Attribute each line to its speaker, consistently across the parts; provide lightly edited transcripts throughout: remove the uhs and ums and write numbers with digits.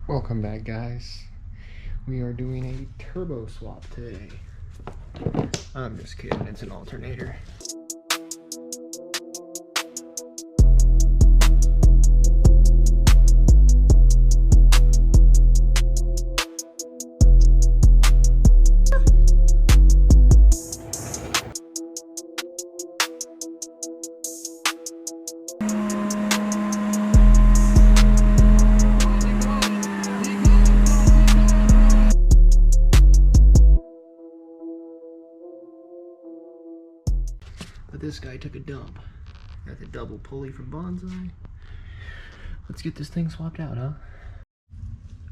Speaker 1: Welcome back, guys. We are doing a turbo swap today. I'm just kidding, it's an alternator. But this guy took a dump. Got the double pulley from Bonsai. Let's get this thing swapped out, huh?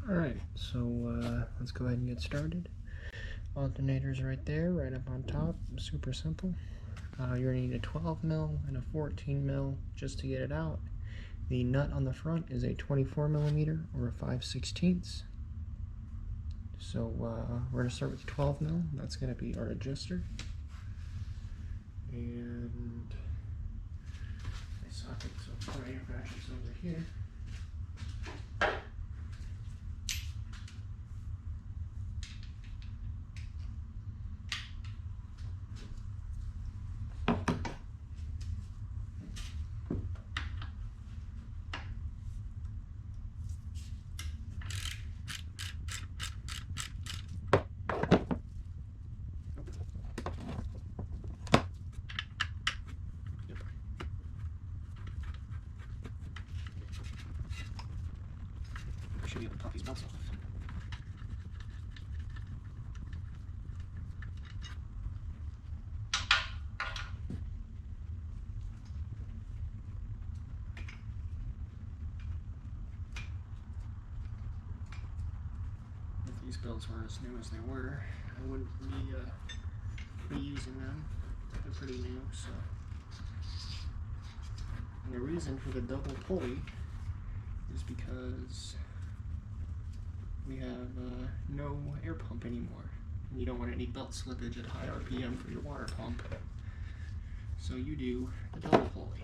Speaker 1: Alright, so let's go ahead and get started. Alternator's right there, right up on top. Super simple. You're gonna need a 12 mil and a 14 mil just to get it out. The nut on the front is a 24 millimeter or a 5/16. So we're gonna start with 12 mil. That's gonna be our adjuster. And my sockets of ratchets over here. Should be able to pop these belts off. If these belts were as new as they were, I wouldn't be using them. They're pretty new, so. And the reason for the double pulley is because we have no air pump anymore. And you don't want any belt slippage at high RPM for your water pump. So you do the double pulley.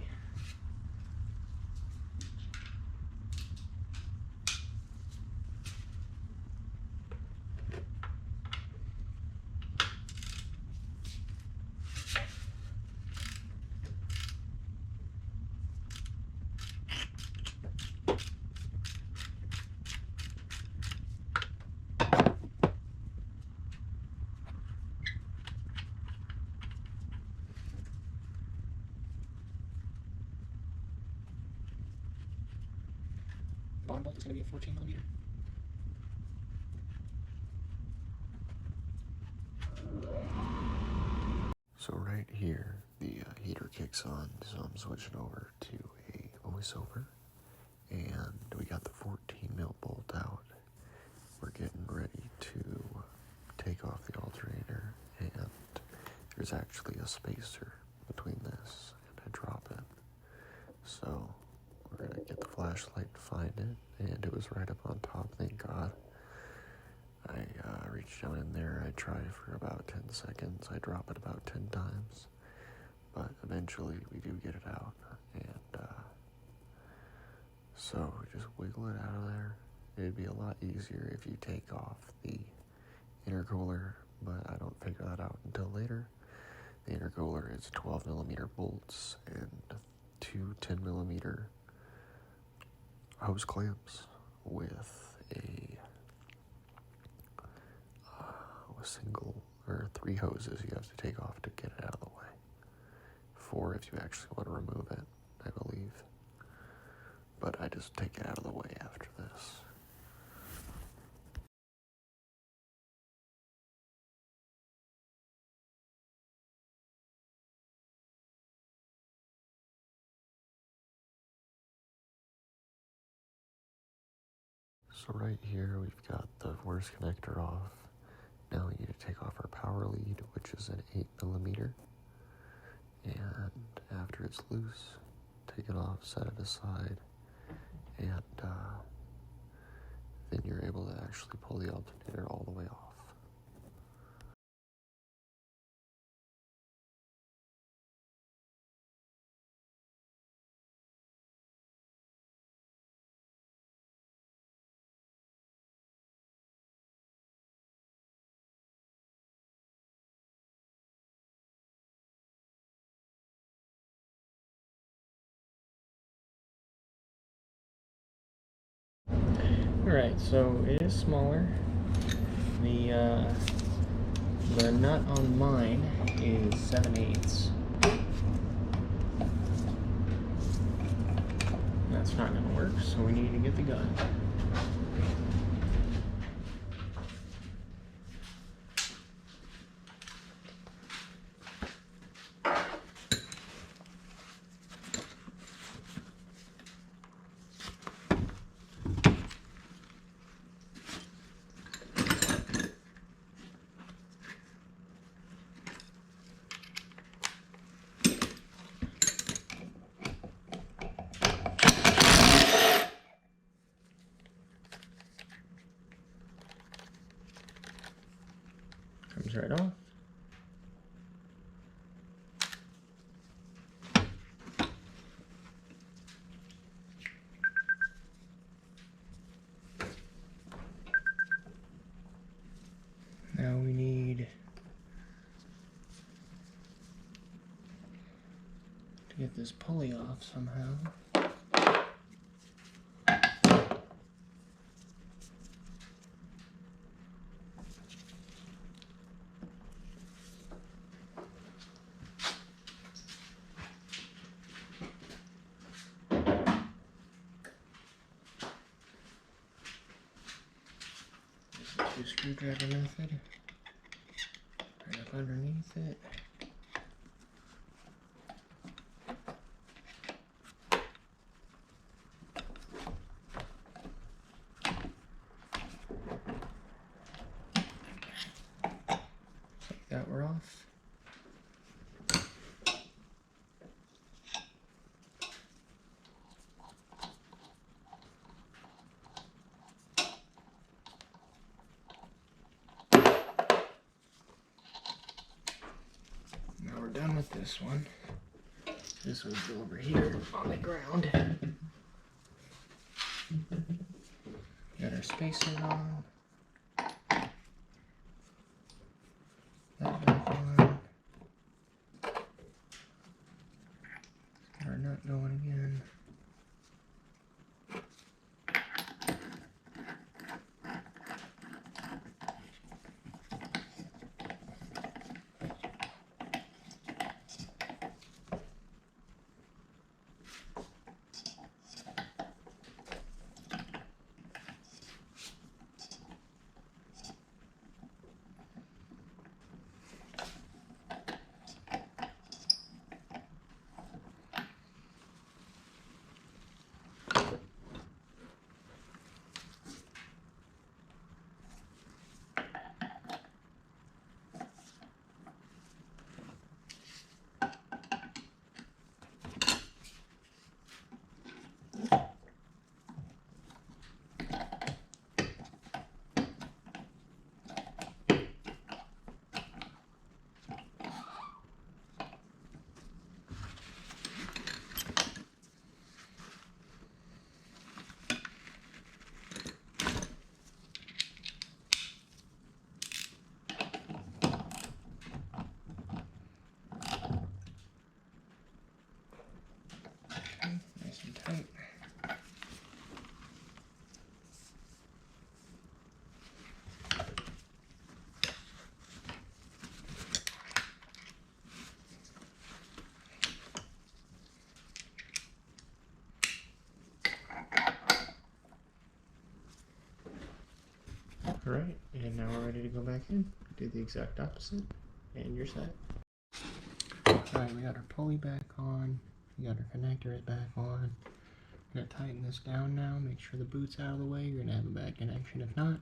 Speaker 1: Bottom bolt is going to be a 14 millimeter. So right here, the heater kicks on, so I'm switching over to a voiceover, and we got the 14 mil bolt out. We're getting ready to take off the alternator, and there's actually a spacer between this and a drop in. So we're gonna get the flashlight to find it, and it was right up on top, thank God. I reached down in there, I try for about 10 seconds, I drop it about 10 times, but eventually we do get it out, and so just wiggle it out of there. It'd be a lot easier if you take off the intercooler, but I don't figure that out until later. The intercooler is 12 millimeter bolts and two 10 millimeter hose clamps with a single or 3 hoses you have to take off to get it out of the way. 4 if you actually want to remove it, I believe. But I just take it out of the way after this. So right here we've got the worst connector off. Now we need to take off our power lead, which is an 8 millimeter. And after it's loose, take it off, set it aside, and then you're able to actually pull the alternator all the way off.
Speaker 2: Alright, so it is smaller. The nut on mine is 7/8. That's not going to work, so we need to get the gun. Comes right off. Now we need to get this pulley off somehow. Screwdriver method, right up underneath it. Like that, we're off. Done with this one. This one's over here on the ground. Got our spacer on. That back on. Got our nut going again. Nice and tight. Alright, and now we're ready to go back in. Do the exact opposite, and you're set. Alright, we got our pulley back on. We got our connectors back on. We're going to tighten this down now, make sure the boot's out of the way. You're going to have a bad connection if not.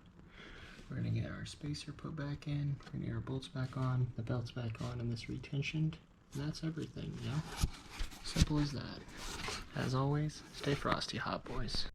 Speaker 2: We're going to get our spacer put back in. We're going to get our bolts back on, the belts back on, and this retensioned. And that's everything, you know? Simple as that. As always, stay frosty, hot boys.